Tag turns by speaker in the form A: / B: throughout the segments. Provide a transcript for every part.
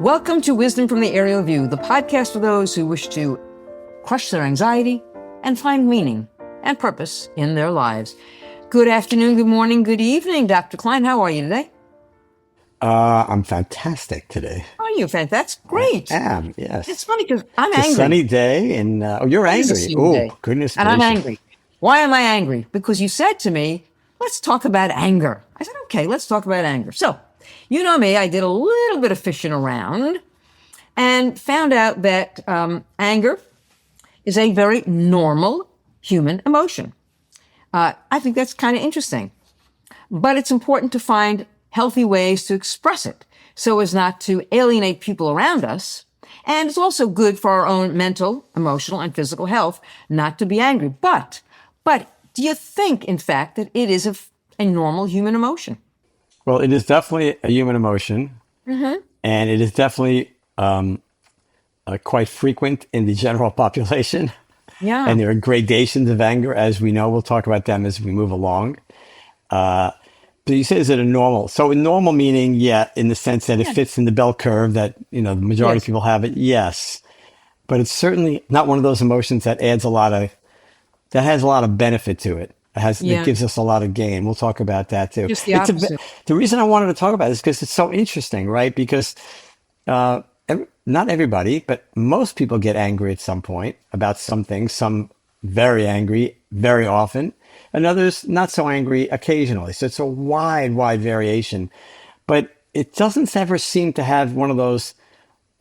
A: Welcome to Wisdom from the Aerial View, the podcast for those who wish to crush their anxiety and find meaning and purpose in their lives. Good afternoon, good morning, good evening, Dr. Klein. How are you today?
B: I'm fantastic today.
A: Are you fantastic? That's great.
B: I am, yes.
A: It's funny because I'm
B: It's a
A: angry.
B: sunny day, and you're
A: It is a
B: angry.
A: sunny day.
B: Oh, goodness
A: And I'm
B: gracious.
A: angry. Why am I angry? Because you said to me, let's talk about anger. I said, okay, let's talk about anger. So, you know me, I did a little bit of fishing around and found out that anger is a very normal human emotion. I think that's kind of interesting. But it's important to find healthy ways to express it so as not to alienate people around us. And it's also good for our own mental, emotional, and physical health not to be angry. But do you think, in fact, that it is a normal human emotion?
B: Well, it is definitely a human emotion, and it is definitely quite frequent in the general population.
A: Yeah.
B: And there are gradations of anger, as we know. We'll talk about them as we move along. But you say, is it a normal? So a normal meaning, yeah, in the sense that it fits in the bell curve that, the majority of
A: Yes.
B: people have it, yes. But it's certainly not one of those emotions that has a lot of benefit to it. It
A: Yeah.
B: gives us a lot of gain. We'll talk about that too.
A: Just the opposite.
B: The reason I wanted to talk about it is because it's so interesting, right? Because not everybody, but most people get angry at some point about something. Some very angry very often, and others not so angry occasionally. So it's a wide variation. But it doesn't ever seem to have one of those.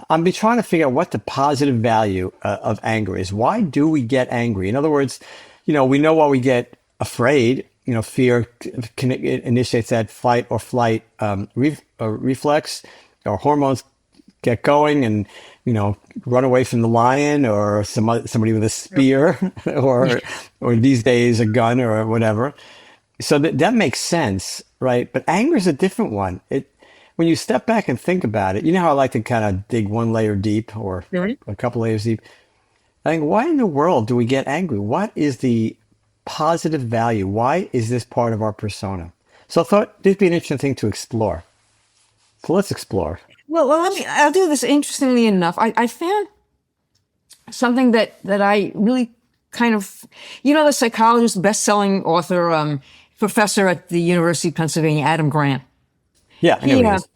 B: I've been trying to figure out what the positive value of anger is. Why do we get angry? In other words, we know why we get afraid. Fear initiates that fight or flight reflex. Our hormones get going, and run away from the lion or somebody with a spear, or these days a gun or whatever. So that makes sense, right? But anger is a different one. When you step back and think about it, you know how I like to kind of dig one layer deep or
A: Really?
B: a couple layers deep. I think, why in the world do we get angry? What is the positive value? Why is this part of our persona? So I thought this would be an interesting thing to explore. So let's explore.
A: Well, I'll do this. Interestingly enough, I found something that I really kind of, the psychologist, best-selling author, professor at the University of Pennsylvania, Adam Grant.
B: Yeah, I know
A: He,
B: what it
A: uh,
B: is.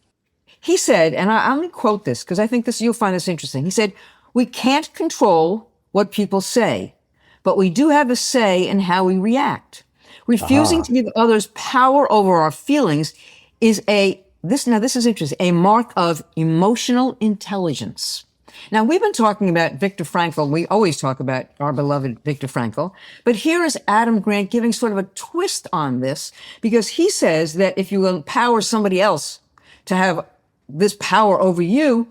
A: he said, and I'm going to quote this because I think you'll find this interesting. He said, "We can't control what people say, but we do have a say in how we react. Refusing
B: Aha.
A: to give others power over our feelings is this is interesting, a mark of emotional intelligence." Now, we've been talking about Viktor Frankl. We always talk about our beloved Viktor Frankl. But here is Adam Grant giving sort of a twist on this, because he says that if you empower somebody else to have this power over you,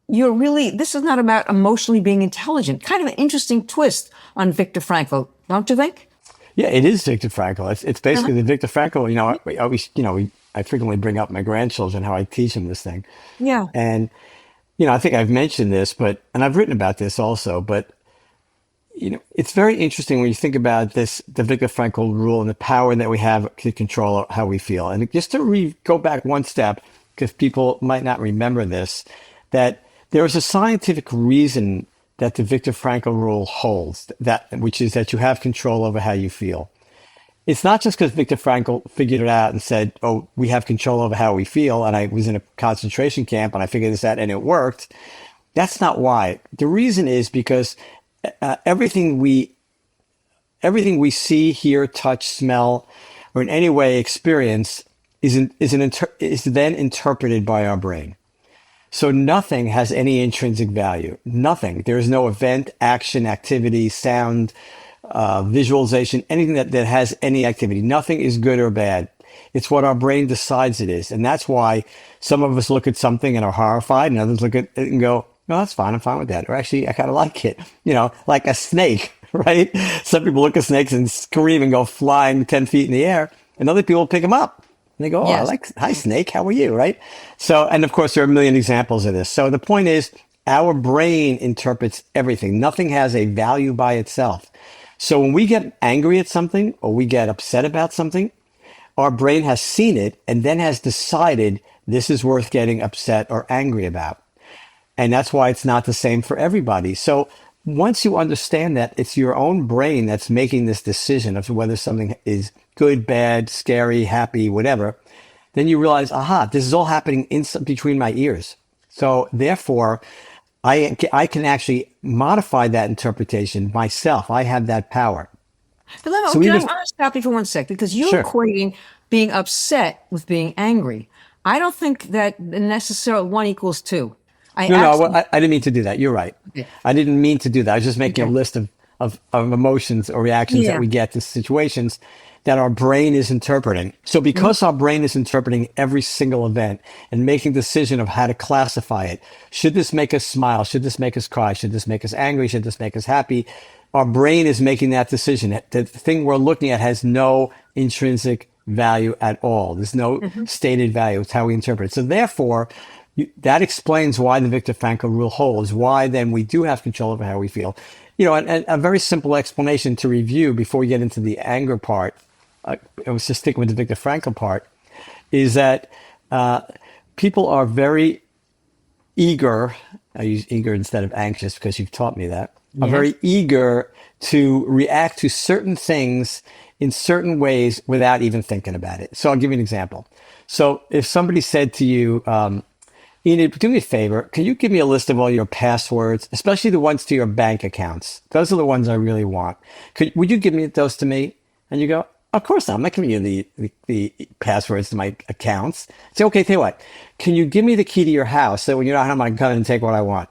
A: this is not about emotionally being intelligent. Kind of an interesting twist on Viktor Frankl, don't you think?
B: Yeah, it is Viktor Frankl. It's basically the Viktor Frankl. I always, I frequently bring up my grandchildren how I teach them this thing,
A: Yeah.
B: and I think I've mentioned this, and I've written about this also. But it's very interesting when you think about this, the Viktor Frankl rule and the power that we have to control how we feel. And just to go back one step, because people might not remember this, that there is a scientific reason that the Viktor Frankl rule holds, which is that you have control over how you feel. It's not just because Viktor Frankl figured it out and said, "Oh, we have control over how we feel," and I was in a concentration camp and I figured this out and it worked. That's not why. The reason is because everything we see, hear, touch, smell, or in any way experience is then interpreted by our brain. So nothing has any intrinsic value. Nothing. There is no event, action, activity, sound, visualization, anything that has any activity. Nothing is good or bad. It's what our brain decides it is. And that's why some of us look at something and are horrified, and others look at it and go, "No, that's fine. I'm fine with that." Or actually, I kind of like it. Like a snake, right? Some people look at snakes and scream and go flying 10 feet in the air, and other people pick them up. And they go, "Oh,
A: Yes.
B: hi, snake. How are you?" Right? So, and of course, there are a million examples of this. So the point is, our brain interprets everything. Nothing has a value by itself. So when we get angry at something or we get upset about something, our brain has seen it and then has decided this is worth getting upset or angry about. And that's why it's not the same for everybody. So once you understand that it's your own brain that's making this decision of whether something is good, bad, scary, happy, whatever, then you realize, aha, this is all happening between my ears. So therefore, I can actually modify that interpretation myself. I have that power.
A: But let
B: So
A: me, I
B: even,
A: want to stop you for one sec because you're
B: sure.
A: equating being upset with being angry. I don't think that necessarily one equals two. I
B: No,
A: absolutely,
B: I didn't mean to do that. You're right.
A: okay.
B: I didn't mean to do that. I was just making a
A: Okay.
B: list of emotions or reactions that
A: Yeah.
B: we get to situations that our brain is interpreting. So
A: Mhm.
B: because our brain is interpreting every single event and making a decision of how to classify it, should this make us smile? Should this make us cry? Should this make us angry? Should this make us happy? Our brain is making that decision. The thing we're looking at has no intrinsic value at all. There's no
A: Mhm.
B: stated value. It's how we interpret it. So therefore, that explains why the Viktor Frankl rule holds, why then we do have control over how we feel. And a very simple explanation to review before we get into the anger part, I was just sticking with the Viktor Frankl part, is that uh, people are very eager, I use eager instead of anxious because you've taught me that, are
A: Yeah.
B: very eager to react to certain things in certain ways without even thinking about it. So I'll give you an example. So if somebody said to you, Enid, do me a favor. Can you give me a list of all your passwords, especially the ones to your bank accounts? Those are the ones I really want. Would you give me those to me? And you go, of course not. I'm not giving you the passwords to my accounts. Say, okay, tell you what. Can you give me the key to your house so when you're not home, I can come in and take what I want?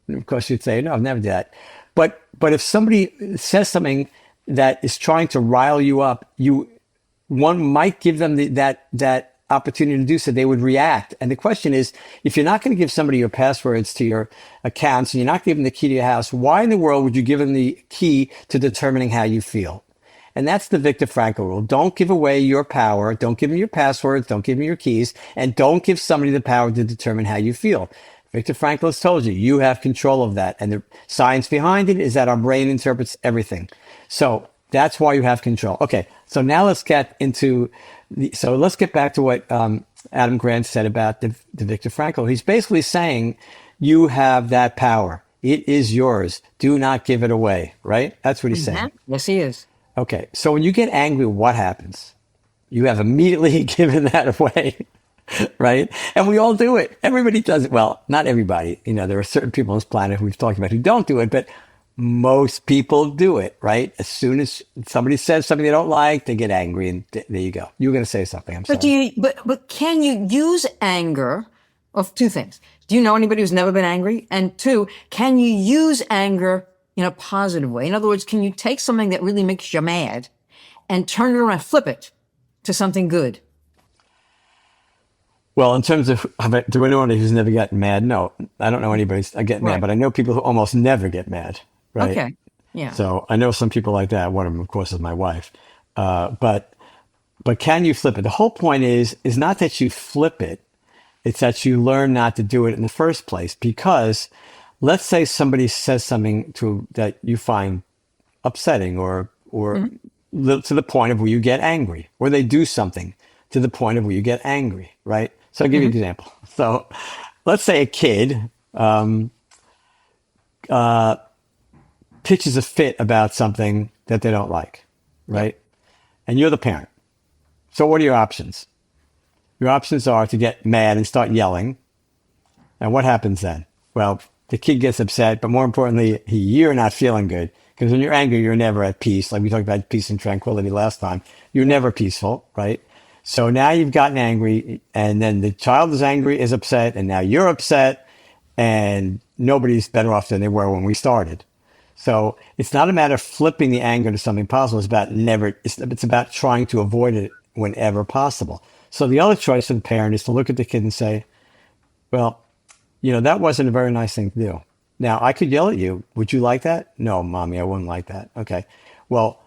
B: And of course, you'd say, no, I've never done that. But if somebody says something that is trying to rile you up, one might give them that opportunity to do so. They would react. And the question is, if you're not going to give somebody your passwords to your accounts and you're not giving the key to your house, why in the world would you give them the key to determining how you feel? And that's the Viktor Frankl rule. Don't give away your power. Don't give them your passwords. Don't give them your keys. And don't give somebody the power to determine how you feel. Viktor Frankl has told you, you have control of that. And the science behind it is that our brain interprets everything. So that's why you have control. Okay, so now let's get let's get back to what Adam Grant said about the Viktor Frankl. He's basically saying you have that power. It is yours. Do not give it away, right? That's what he's saying.
A: Mhm. Yes, he is.
B: Okay, so when you get angry, what happens? You have immediately given that away, right? And we all do it. Everybody does it. Well, not everybody. There are certain people on this planet who we've talked about who don't do it, but most people do it, right? As soon as somebody says something they don't like, they get angry, and there you go. You were going to say something. I'm
A: But
B: sorry.
A: but can you use anger of two things? Do you know anybody who's never been angry? And two, can you use anger in a positive way? In other words, can you take something that really makes you mad and turn it around, flip it to something good?
B: Well, in terms of, do I know anybody who's never gotten mad? No, I don't know anybody who's get mad,
A: Right.
B: but I know people who almost never get mad, right?
A: Okay. Yeah.
B: So I know some people like that. One of them, of course, is my wife. But can you flip it? The whole point is not that you flip it. It's that you learn not to do it in the first place. Because let's say somebody says something that you find upsetting or
A: Mhm.
B: to the point of where you get angry, or they do something to the point of where you get angry, right? So I'll give you an
A: Mhm.
B: example. So let's say a kid pitches a fit about something that they don't like,
A: Yeah.
B: right? And you're the parent. So what are your options? Your options are to get mad and start yelling. And what happens then? Well, the kid gets upset, but more importantly, you're not feeling good. Because when you're angry, you're never at peace. Like we talked about peace and tranquility last time. You're
A: Yeah.
B: never peaceful, right? So now you've gotten angry, and then the child is angry, is upset, and now you're upset, and nobody's better off than they were when we started. So it's not a matter of flipping the anger to something positive. It's about trying to avoid it whenever possible. So the other choice for the parent is to look at the kid and say, well, that wasn't a very nice thing to do. Now, I could yell at you. Would you like that? No, mommy, I wouldn't like that. Okay. Well,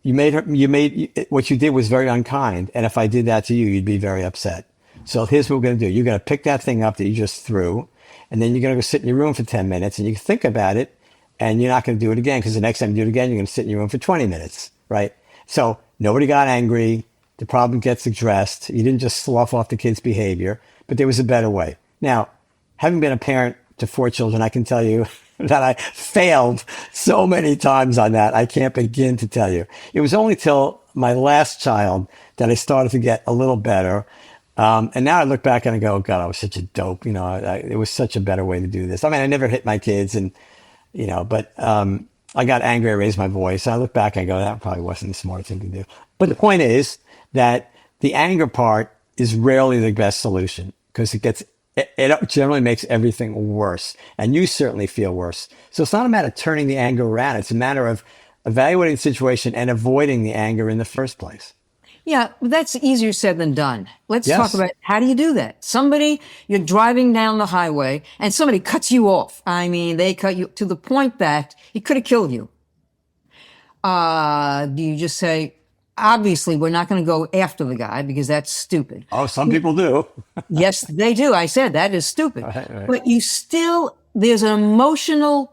B: what you did was very unkind. And if I did that to you, you'd be very upset. So here's what we're going to do. You're going to pick that thing up that you just threw, and then you're going to go sit in your room for 10 minutes and you think about it, and you're not going to do it again because the next time you do it again, you're going to sit in your room for 20 minutes, right? So nobody got angry. The problem gets addressed. You didn't just slough off the kid's behavior, but there was a better way. Now, having been a parent to four children, I can tell you that I failed so many times on that. I can't begin to tell you. It was only till my last child that I started to get a little better. And now I look back and I go, God, I was such a dope. It was such a better way to do this. I mean, I never hit my kids but I got angry. I raised my voice. I look back and I go, that probably wasn't the smart thing to do. But the point is that the anger part is rarely the best solution because it generally makes everything worse. And you certainly feel worse. So it's not a matter of turning the anger around. It's a matter of evaluating the situation and avoiding the anger in the first place.
A: Yeah, that's easier said than done. Let's talk
B: Yes.
A: about how do you do that? You're driving down the highway and somebody cuts you off. I mean, they cut you to the point that he could have killed you. Do you just say, obviously, we're not going to go after the guy because that's stupid?
B: Oh, some people do.
A: Yes, they do. I said that is stupid.
B: Right.
A: But there's an emotional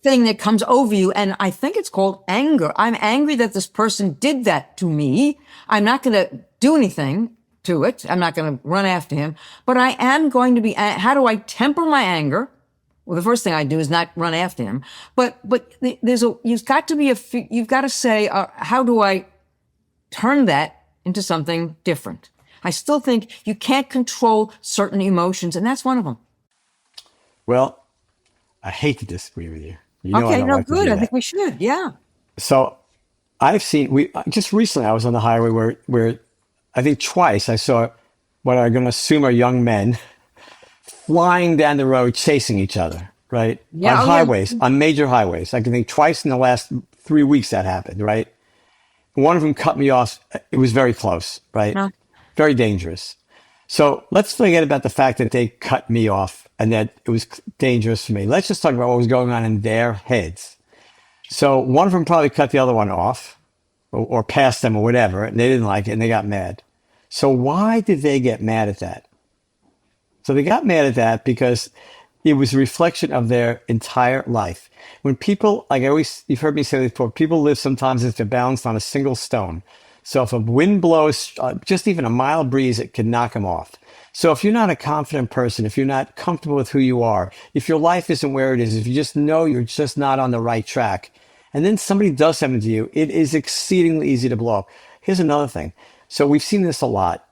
A: thing that comes over you, and I think it's called anger. I'm angry that this person did that to me. I'm not going to do anything to it. I'm not going to run after him, but I am going to be. How do I temper my anger? Well, the first thing I do is not run after him. But you've got to say, how do I turn that into something different? I still think you can't control certain emotions, and that's one of them.
B: Well, I hate to disagree with you. You know I
A: Okay,
B: don't
A: no,
B: like to
A: good.
B: do
A: I think
B: that.
A: we should. Yeah.
B: So just recently I was on the highway where I think twice I saw what I'm going to assume are young men flying down the road chasing each other, right?
A: Yeah.
B: On
A: Oh, yeah.
B: highways, on major highways. I can think twice in the last 3 weeks that happened, right? One of them cut me off. It was very close, right?
A: Huh?
B: Very dangerous. So let's forget about the fact that they cut me off and that it was dangerous for me. Let's just talk about what was going on in their heads. So one of them probably cut the other one off or passed them or whatever, and they didn't like it and they got mad. So why did they get mad at that? So they got mad at that because it was a reflection of their entire life. When people, you've heard me say this before, people live sometimes as they're balanced on a single stone. So if a wind blows, just even a mild breeze, it can knock them off. So if you're not a confident person, if you're not comfortable with who you are, if your life isn't where it is, if you just know you're just not on the right track, and then somebody does something to you, it is exceedingly easy to blow up. Here's another thing. So we've seen this a lot.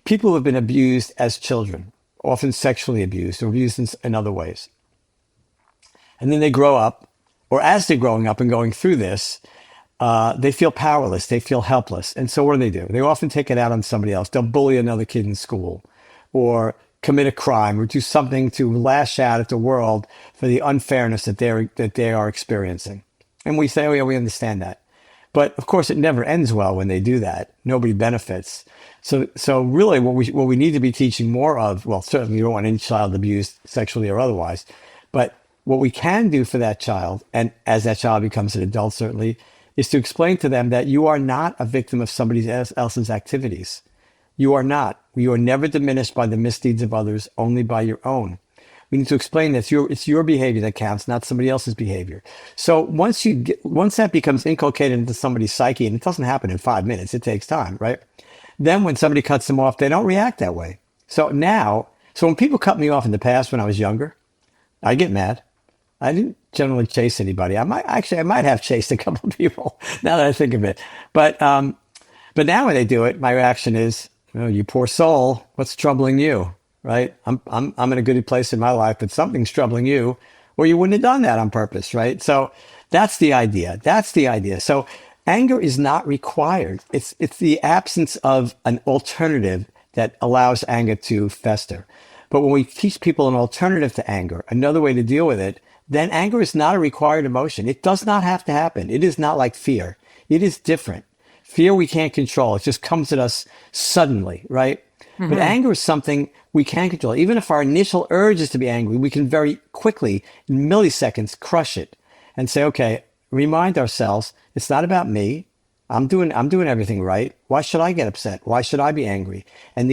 B: People who have been abused as children, often sexually abused or abused in other ways. And then they grow up, or as they're growing up and going through this, they feel powerless. They feel helpless. And so what do? They often take it out on somebody else. They'll bully another kid in school or commit a crime or do something to lash out at the world for the unfairness that they are experiencing. And we say, oh yeah, we understand that. But of course, it never ends well when they do that. Nobody benefits. So really what we need to be teaching more of, well, certainly you don't want any child abused sexually or otherwise, but what we can do for that child, and as that child becomes an adult, certainly, is to explain to them that you are not a victim of somebody else's activities. You are not. You are never diminished by the misdeeds of others, only by your own. We need to explain that it's your behavior that counts, not somebody else's behavior. So once that becomes inculcated into somebody's psyche, and it doesn't happen in 5 minutes, it takes time, right? Then when somebody cuts them off, they don't react that way. So when people cut me off in the past when I was younger, I get mad. I didn't generally chase anybody. I might have chased a couple of people now that I think of it. But now when they do it, my reaction is, oh, you poor soul, what's troubling you? Right? I'm in a good place in my life, but something's troubling you, or you wouldn't have done that on purpose, right? So that's the idea. So anger is not required. It's the absence of an alternative that allows anger to fester. But when we teach people an alternative to anger, another way to deal with it, then anger is not a required emotion. It does not have to happen. It is not like fear. It is different. Fear we can't control. It just comes at us suddenly, right? Mm-hmm. But anger is something we can control. Even if our initial urge is to be angry, we can very quickly, in milliseconds, crush it and say, okay, remind ourselves, it's not about me. I'm doing everything right. Why should I get upset? Why should I be angry? And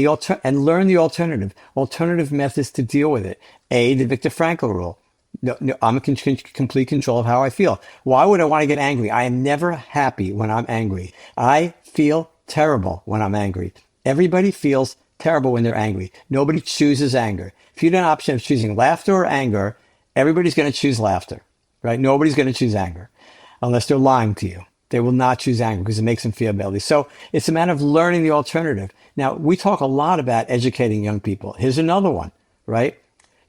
B: learn the alternative methods to deal with it. A, the Viktor Frankl rule. No, no, I'm in complete control of how I feel. Why would I want to get angry? I am never happy when I'm angry. I feel terrible when I'm angry. Everybody feels terrible when they're angry. Nobody chooses anger. If you had an option of choosing laughter or anger, everybody's going to choose laughter, right? Nobody's going to choose anger unless they're lying to you. They will not choose anger because it makes them feel badly. So it's a matter of learning the alternative. Now, we talk a lot about educating young people. Here's another one, right?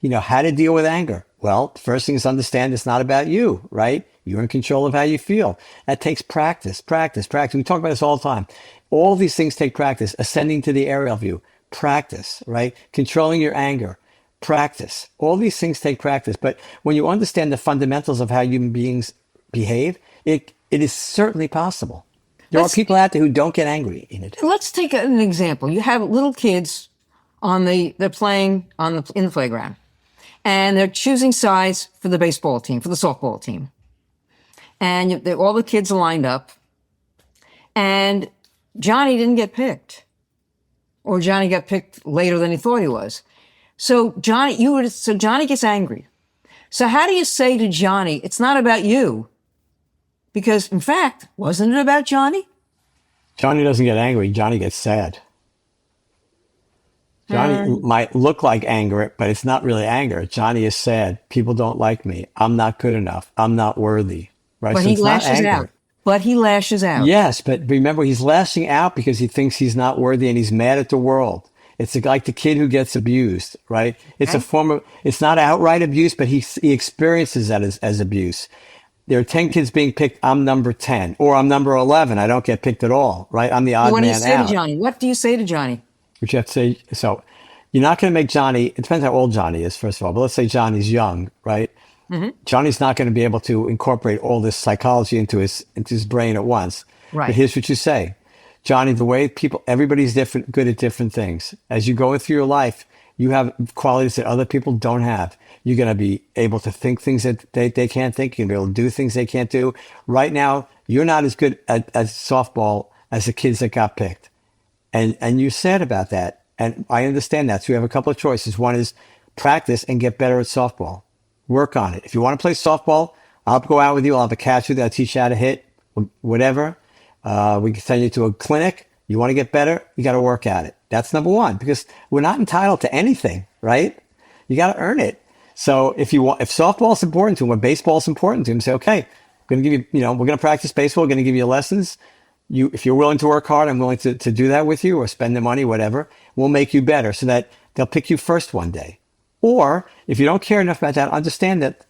B: How to deal with anger. Well, the first thing is understand it's not about you, right? You're in control of how you feel. That takes practice, practice, practice. We talk about this all the time. All these things take practice. Ascending to the aerial view, practice, right? Controlling your anger, practice. All these things take practice. But when you understand the fundamentals of how human beings behave, it is certainly possible. There are
A: Let's
B: people out there who don't get angry in it.
A: let's take an example. You have little kids they're playing in the playground, and they're choosing sides for the baseball team, for the softball team, and all the kids are lined up, and Johnny didn't get picked, or Johnny got picked later than he thought he was. So Johnny gets angry. So how do you say to Johnny, it's not about you? Because in fact, wasn't it about Johnny?
B: Johnny doesn't get angry. Johnny gets sad. Johnny might look like anger, but it's not really anger. Johnny is sad. People don't like me. I'm not good enough. I'm not worthy. Right?
A: But
B: So
A: he
B: it's not
A: lashes
B: anger.
A: out. But he lashes out.
B: Yes, but remember, he's lashing out because he thinks he's not worthy and he's mad at the world. It's like the kid who gets abused, right? It's a
A: Okay.
B: form of, it's not outright abuse, but he experiences that as abuse. There are 10 kids being picked. I'm number 10 or I'm number 11. I don't get picked at all, right? I'm the
A: So
B: odd
A: when you
B: man
A: say to
B: out.
A: Johnny, what do you say to Johnny?
B: Which you have to say, so you're not going to make Johnny, it depends how old Johnny is, first of all, but let's say Johnny's young, right? Johnny's not going to be able to incorporate all this psychology into his brain at once. But
A: Right.
B: here's what you say. Johnny, the way everybody's different, good at different things. As you go through your life, you have qualities that other people don't have. You're going to be able to think things that they can't think. You're going to be able to do things they can't do. Right now, you're not as good at softball as the kids that got picked. And you're sad about that. And I understand that. So you have a couple of choices. One is practice and get better at softball. Work on it. If you want to play softball, I'll go out with you. I'll have a catch with you. I'll teach you how to hit, whatever. We can send you to a clinic. You want to get better? You got to work at it. That's number one, because we're not entitled to anything, right? You got to earn it. So if softball is important to him, or baseball is important to him, say, okay, we're going to give you, we're going to practice baseball. We're going to give you lessons. If you're willing to work hard, I'm willing to do that with you or spend the money, whatever. We'll make you better so that they'll pick you first one day. Or if you don't care enough about that, understand that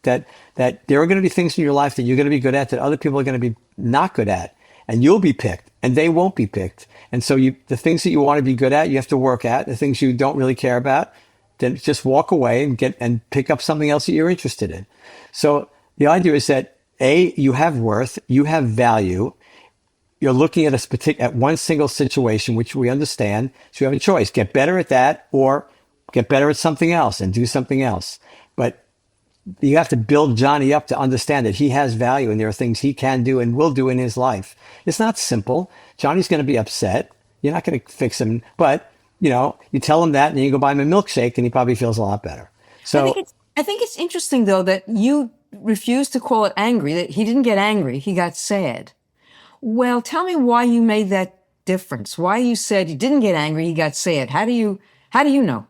B: there are going to be things in your life that you're going to be good at that other people are going to be not good at, and you'll be picked, and they won't be picked. And so the things that you want to be good at, you have to work at. The things you don't really care about, then just walk away and pick up something else that you're interested in. So the idea is that you have worth, you have value. You're looking at one single situation, which we understand. So you have a choice: get better at that, or get better at something else and do something else. But you have to build Johnny up to understand that he has value and there are things he can do and will do in his life. It's not simple. Johnny's going to be upset. You're not going to fix him, but you tell him that and then you go buy him a milkshake and he probably feels a lot better. So
A: I think it's interesting though that you refused to call it angry, that he didn't get angry, he got sad. Well, tell me why you made that difference. Why you said he didn't get angry, he got sad. How do you know?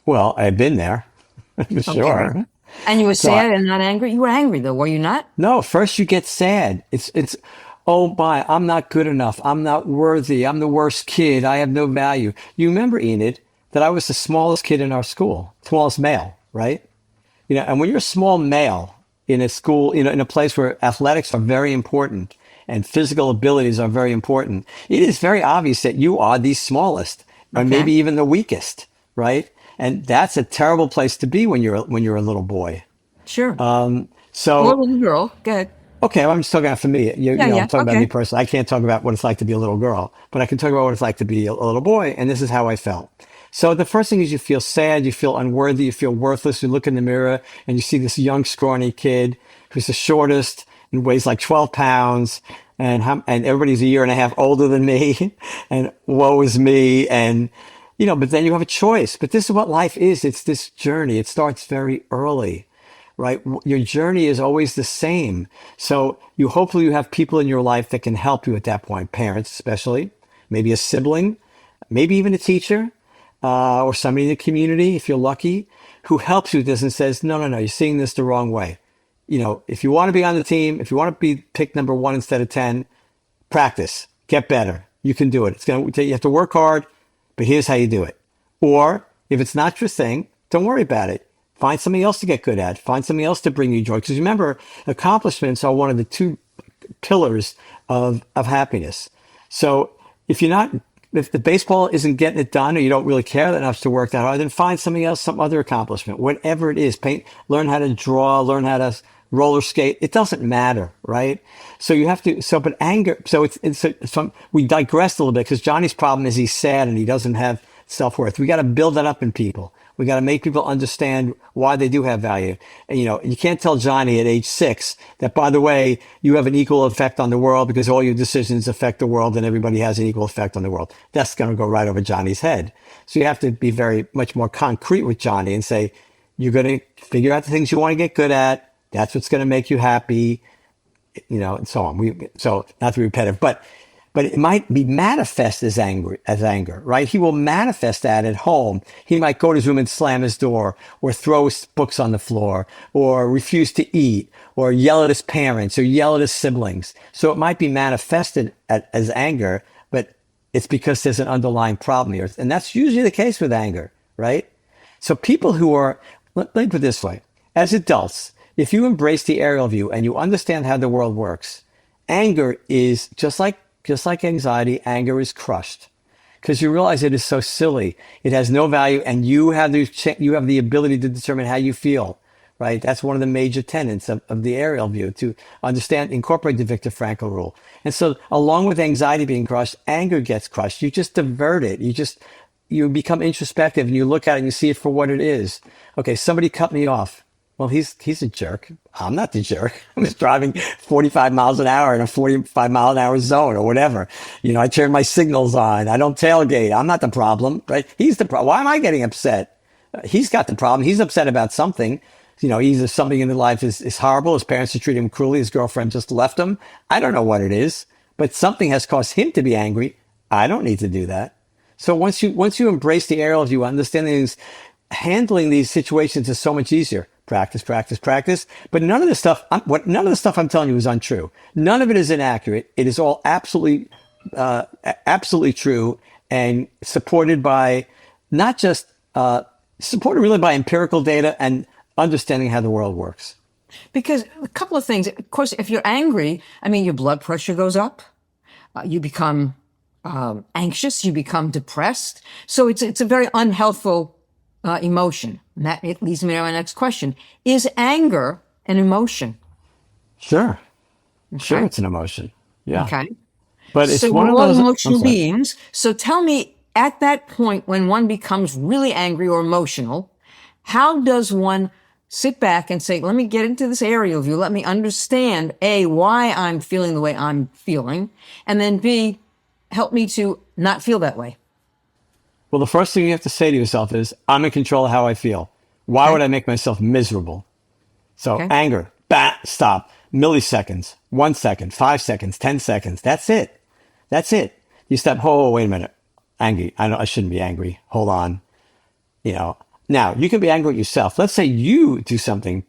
B: well, I've been there for
A: Okay.
B: sure.
A: And you were
B: So
A: sad and not angry? You were angry though, were you not?
B: no, first you get sad. Oh my, I'm not good enough. I'm not worthy. I'm the worst kid. I have no value. You remember, Enid, that I was the smallest kid in our school, smallest male, right? And when you're a small male in a school, in a place where athletics are very important and physical abilities are very important, it is very obvious that you are the smallest or
A: Okay.
B: maybe even the weakest, right? And that's a terrible place to be when you're a little boy.
A: Sure. Or a
B: So
A: little girl. Go ahead.
B: okay, well, I'm just talking about for me.
A: Yeah,
B: I'm
A: yeah.
B: talking about me
A: Okay.
B: personally. I can't talk about what it's like to be a little girl, but I can talk about what it's like to be a little boy. And this is how I felt. So the first thing is you feel sad, you feel unworthy, you feel worthless. You look in the mirror and you see this young, scrawny kid who's the shortest and weighs like 12 pounds. And everybody's a year and a half older than me. And woe is me. And, but then you have a choice. But this is what life is. It's this journey. It starts very early. right? Your journey is always the same. So you hopefully you have people in your life that can help you at that point, parents especially, maybe a sibling, maybe even a teacher, or somebody in the community, if you're lucky, who helps you with this and says, no, no, no, you're seeing this the wrong way. If you want to be on the team, if you want to be picked number one instead of 10, practice, get better. You can do it. You have to work hard, but here's how you do it. Or if it's not your thing, don't worry about it. Find something else to get good at. Find something else to bring you joy. Because remember, accomplishments are one of the two pillars of happiness. So if you're not, if the baseball isn't getting it done or you don't really care enough to work that hard, then find something else, some other accomplishment, whatever it is. Paint, learn how to draw, learn how to roller skate. It doesn't matter, right? So you have to, but anger, so we digressed a little bit because Johnny's problem is he's sad and he doesn't have self-worth. We got to build that up in people. We got to make people understand why they do have value. And, you can't tell Johnny at age 6 that, by the way, you have an equal effect on the world because all your decisions affect the world and everybody has an equal effect on the world. That's going to go right over Johnny's head. So you have to be very much more concrete with Johnny and say, you're going to figure out the things you want to get good at. That's what's going to make you happy, and so on. So not to be repetitive, but it might be manifest as anger, right? He will manifest that at home. He might go to his room and slam his door or throw his books on the floor or refuse to eat or yell at his parents or yell at his siblings. So it might be manifested as anger, but it's because there's an underlying problem here. And that's usually the case with anger, right? So people let me put it this way. As adults, if you embrace the aerial view and you understand how the world works, anger is just like anxiety, anger is crushed because you realize it is so silly. It has no value, and you have the ability to determine how you feel, right? That's one of the major tenets of the aerial view, to incorporate the Viktor Frankl rule. And so along with anxiety being crushed, anger gets crushed. You just divert it. You become introspective and you look at it and you see it for what it is. Okay, somebody cut me off. Well, he's a jerk. I'm not the jerk. I'm just driving 45 miles an hour in a 45 mile an hour zone or whatever. I turn my signals on. I don't tailgate. I'm not the problem, right? He's the problem. Why am I getting upset? He's got the problem. He's upset about something. Either something in his life is horrible. His parents are treating him cruelly. His girlfriend just left him. I don't know what it is, but something has caused him to be angry. I don't need to do that. So once you embrace the aerial view, understanding things, handling these situations is so much easier. Practice, practice, practice. But none of the stuff I'm telling you is untrue. None of it is inaccurate. It is all absolutely true and supported by supported really by empirical data and understanding how the world works.
A: Because a couple of things. Of course, if you're angry, your blood pressure goes up. You become anxious. You become depressed. So it's a very unhealthful emotion. And that it leads me to my next question. Is anger an emotion?
B: Sure.
A: Okay.
B: Sure, it's an emotion. Yeah.
A: Okay.
B: But it's
A: so
B: one of
A: we're all
B: those
A: emotional beings. So tell me, at that point when one becomes really angry or emotional, how does one sit back and say, let me get into this aerial view. Let me understand, A, why I'm feeling the way I'm feeling, and then B, help me to not feel that way.
B: Well, the first thing you have to say to yourself is, I'm in control of how I feel. Why would I make myself miserable? So anger, stop, milliseconds, 1 second, 5 seconds, 10 seconds. That's it. You step, oh, wait a minute. Angry. I shouldn't be angry. Hold on. Now you can be angry at yourself. Let's say you do something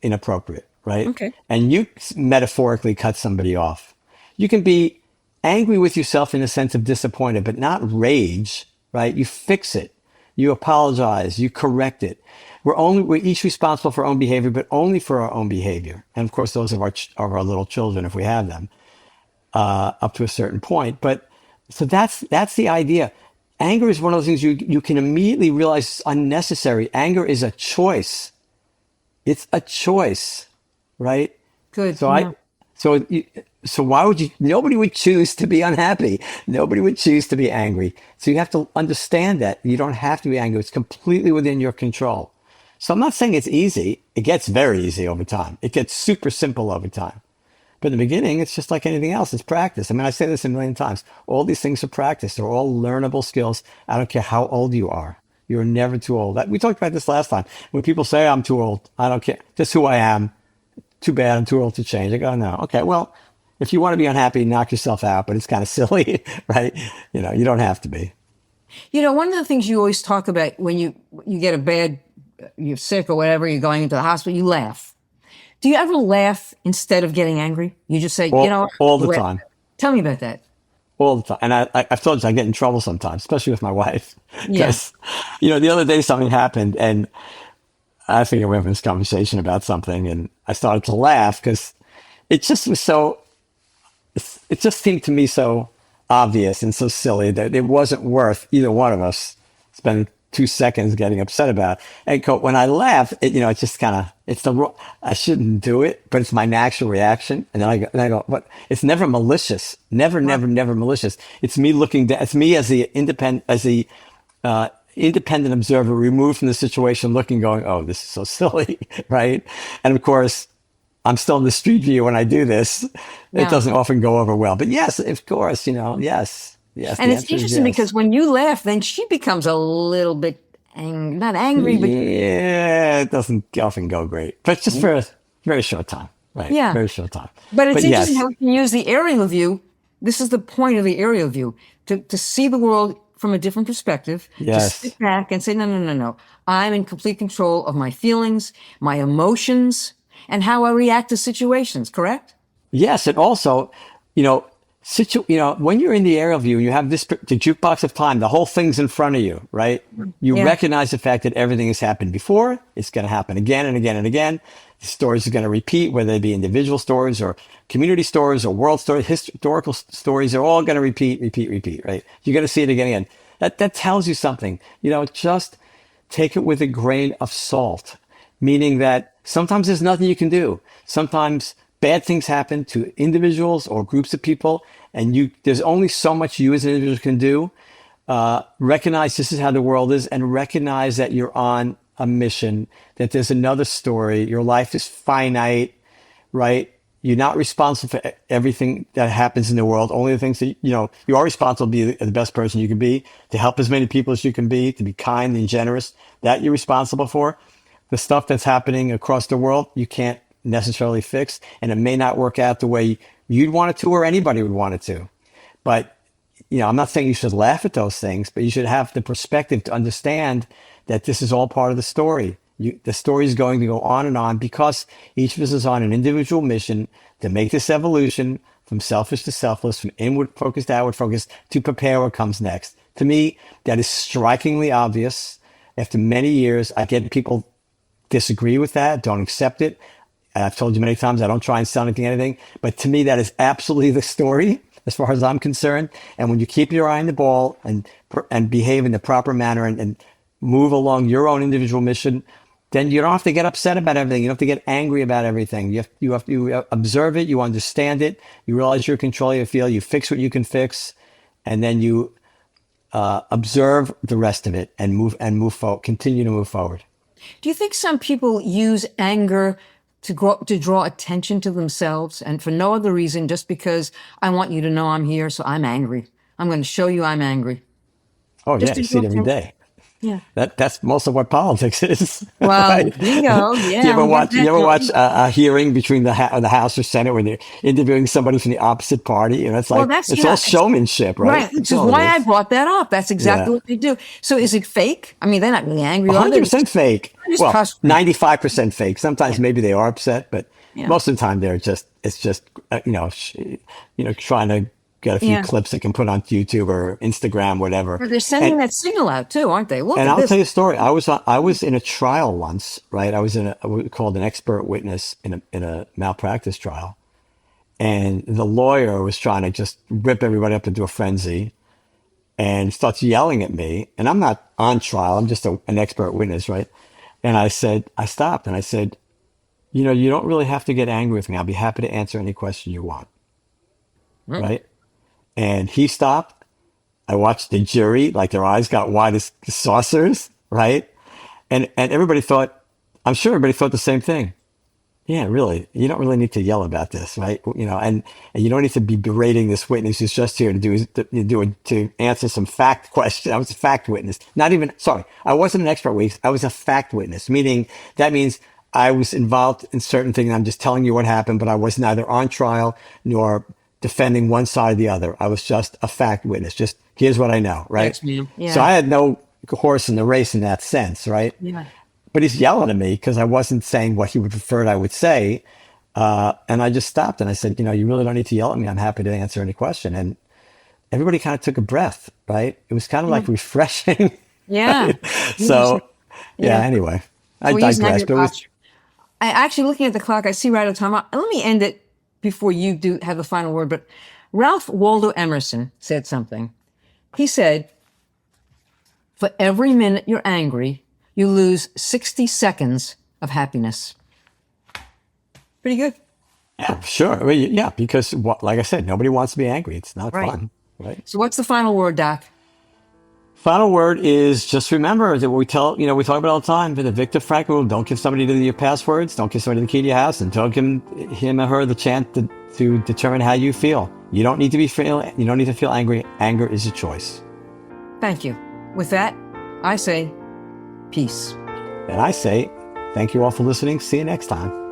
B: inappropriate, right?
A: Okay.
B: And you metaphorically cut somebody off. You can be angry with yourself in a sense of disappointed, but not rage. Right? You fix it. You apologize. You correct it. We're each responsible for our own behavior, but only for our own behavior. And of course, those of our little children, if we have them, up to a certain point. But so that's the idea. Anger is one of those things you can immediately realize is unnecessary. Anger is a choice. It's a choice, right?
A: Good.
B: So why would nobody would choose to be unhappy. Nobody would choose to be angry. So you have to understand that you don't have to be angry. It's completely within your control. So I'm not saying it's easy. It gets very easy over time. It gets super simple over time. But in the beginning, it's just like anything else. It's practice. I say this a million times. All these things are practice. They're all learnable skills. I don't care how old you are. You're never too old. We talked about this last time. When people say I'm too old, I don't care. Just who I am. Too bad. I'm too old to change. I go, no. Okay. Well, if you want to be unhappy, knock yourself out, but it's kind of silly, right? You don't have to be.
A: One of the things you always talk about when you get a bad, you're sick or whatever, you're going into the hospital, you laugh. Do you ever laugh instead of getting angry? You just say,
B: All the time.
A: Tell me about that.
B: All the time. And I've told you I get in trouble sometimes, especially with my wife.
A: Yeah.
B: Because, the other day something happened and I think we were having this conversation about something and I started to laugh because it just was it just seemed to me so obvious and so silly that it wasn't worth either one of us spending 2 seconds getting upset about. And when I laugh, it's just kind of, I shouldn't do it, but it's my natural reaction. And then I go, what? It's never malicious. Never malicious. It's me looking down. It's me as the independent observer removed from the situation looking, going, oh, this is so silly. Right. And of course, I'm still in the street view when I do this.
A: Yeah.
B: It doesn't often go over well, but yes, of course, yes. Yes.
A: And it's interesting because when you laugh, then she becomes a little bit not angry, but
B: yeah, it doesn't often go great, but just for a very short time, right?
A: Yeah.
B: Very short time.
A: But it's interesting
B: yes.
A: how we can use the aerial view. This is the point of the aerial view, to see the world from a different perspective,
B: Yes.
A: to sit back and say, no. I'm in complete control of my feelings, my emotions, and how I react to situations, correct?
B: Yes, and also, when you're in the aerial view, you have the jukebox of time, the whole thing's in front of you, right? You recognize the fact that everything has happened before. It's going to happen again and again and again. The stories are going to repeat, whether they be individual stories or community stories or world stories, historical stories. They're all going to repeat, right? You're going to see it again and again. That tells you something. Just take it with a grain of salt, meaning that sometimes there's nothing you can do. Sometimes bad things happen to individuals or groups of people, and there's only so much you as an individual can do. Recognize this is how the world is, and recognize that you're on a mission, that there's another story. Your life is finite, right? You're not responsible for everything that happens in the world. Only the things that, you are responsible to be the best person you can be, to help as many people as you can be, to be kind and generous. That you're responsible for. The stuff that's happening across the world, you can't necessarily fix, and it may not work out the way you'd want it to or anybody would want it to. But, I'm not saying you should laugh at those things, but you should have the perspective to understand that this is all part of the story. The story is going to go on and on because each of us is on an individual mission to make this evolution from selfish to selfless, from inward focused to outward focused, to prepare what comes next. To me, that is strikingly obvious. After many years, I get people disagree with that, don't accept it. I've told you many times, I don't try and sell anything, but to me, that is absolutely the story as far as I'm concerned. And when you keep your eye on the ball and behave in the proper manner and move along your own individual mission, then you don't have to get upset about everything. You don't have to get angry about everything. You have to observe it. You understand it. You realize you're controlling your feel. You fix what you can fix, and then you observe the rest of it and move forward. Continue to move forward.
A: Do you think some people use anger to draw attention to themselves, and for no other reason, just because I want you to know I'm here, so I'm angry. I'm going to show you I'm angry.
B: Oh, yeah, you see it every day.
A: Yeah.
B: That's most of what politics is.
A: Well,
B: right?
A: bingo, yeah.
B: You ever watch a hearing between the House or Senate when they're interviewing somebody from the opposite party? And it's like, it's all showmanship, right?
A: Right, which is why I brought that up. That's exactly what they do. So is it fake? I mean, they're not really angry.
B: 100% fake. Well,
A: frustrated.
B: 95% fake. Sometimes maybe they are upset, but most of the time it's just trying to get a few clips they can put on YouTube or Instagram, whatever.
A: But they're sending that signal out too, aren't they? Look
B: and
A: at
B: I'll
A: this.
B: tell you a story. I was in a trial once, right? I was called an expert witness in a malpractice trial, and the lawyer was trying to just rip everybody up into a frenzy, and starts yelling at me. And I'm not on trial. I'm just an expert witness, right? And I stopped and I said, you don't really have to get angry with me. I'll be happy to answer any question you want, right? And he stopped. I watched the jury, like their eyes got wide as saucers, right? And I'm sure everybody thought the same thing. Yeah, really. You don't really need to yell about this, right? And you don't need to be berating this witness who's just here to answer some fact question. I was a fact witness. Not even, sorry, I wasn't an expert witness. I was a fact witness, meaning that means I was involved in certain things. I'm just telling you what happened, but I was neither on trial nor defending one side or the other. I was just a fact witness. Just here's what I know, right?
A: Yes, ma'am.
B: So
A: Yeah.
B: I had no horse in the race in that sense, right?
A: Yeah.
B: But he's yelling at me because I wasn't saying what he would prefer I would say. And I just stopped and I said, you really don't need to yell at me. I'm happy to answer any question. And everybody kind of took a breath, right? It was kind of
A: Yeah.
B: like refreshing.
A: Yeah.
B: Right?
A: You just-
B: So, yeah,
A: yeah.
B: anyway, I
A: We're using
B: digress.
A: negative
B: But it was,
A: posture. I actually looking at the clock, I see right at the time. Let me end it before you do have the final word. But Ralph Waldo Emerson said something. He said, "For every minute you're angry, you lose 60 seconds of happiness." Pretty good.
B: yeah, sure. Well, yeah, because like I said, nobody wants to be angry. It's not
A: Right.
B: fun, right?
A: So what's the final word, Doc?
B: Final word is just remember that we talk about all the time, but the Viktor Frankl rule, don't give somebody your passwords, don't give somebody the key to your house, and don't give him or her the chance to determine how you feel. You don't need to feel angry. Anger is a choice.
A: Thank you. With that, I say peace.
B: And I say, thank you all for listening. See you next time.